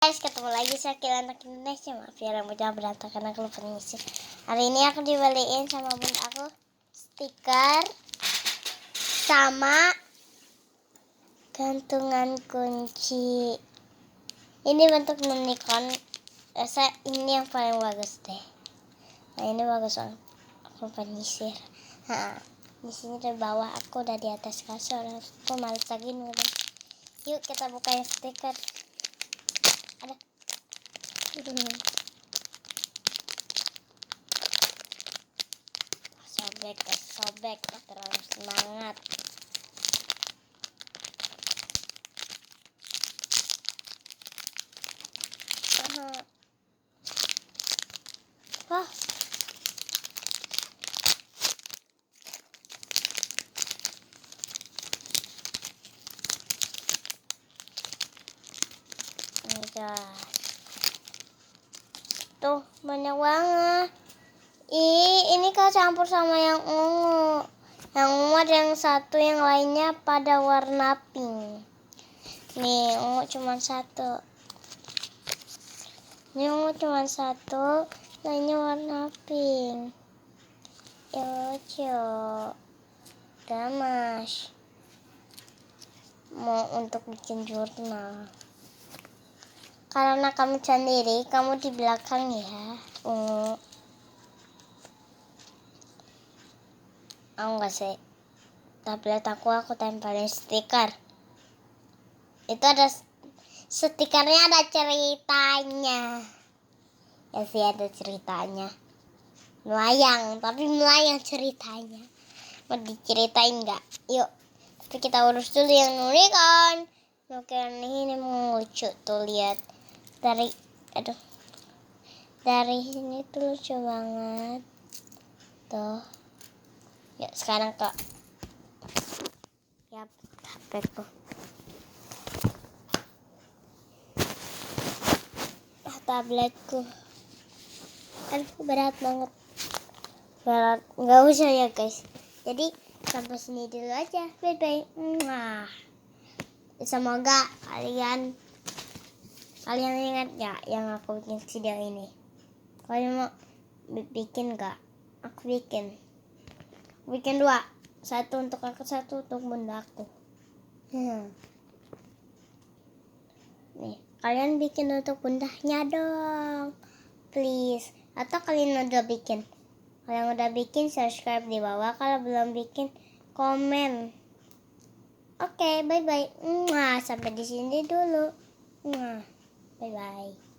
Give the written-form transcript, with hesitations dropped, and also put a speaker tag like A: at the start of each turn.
A: Guys, ketemu lagi saya Kila Anak Indonesia. Maaf ya rambutnya berantakan, aku lupa ngisi. Hari ini aku dibeliin sama bunda aku stiker sama gantungan kunci. Ini bentuk unicorn. Ini yang paling bagus deh. Nah ini bagus banget. Aku lupa nyisir. Di sini di bawah, aku udah di atas kasur. Aku males lagi nurun. Yuk kita buka yang stiker. Ada. Sobek terlalu semangat. Wah, tuh banyak banget. Ini kau campur sama yang ungu. Yang ungu ada yang satu, yang lainnya pada warna pink. Nih, ungu cuma satu. Ini ungu cuma satu, lainnya warna pink. Yo, Damas. Mau untuk bikin jurnal. Karena kamu sendiri, kamu di belakang ya, ungu. Enggak sih, tablet aku tempelin stiker. Itu ada stikernya, ada ceritanya. Ya sih ada ceritanya. Melayang ceritanya. Mau diceritain nggak? Yuk, tapi kita urus dulu yang unicorn. Unicorn ini lucu tuh, lihat dari sini tuh lucu banget tuh. Yuk sekarang ke HPku. Tabletku. Aduh berat banget. Nggak usah ya guys. Jadi sampai sini dulu aja. Bye bye. Semoga kalian ingat ya yang aku bikin video ini. Kalian mau bikin nggak? Aku bikin 2. Satu untuk aku, satu untuk bunda aku. Nih, kalian bikin untuk bundanya dong, please. Atau kalian udah bikin? Kalau yang udah bikin, subscribe di bawah. Kalau belum bikin, komen. Oke, bye bye. Sampai di sini dulu. Bye bye.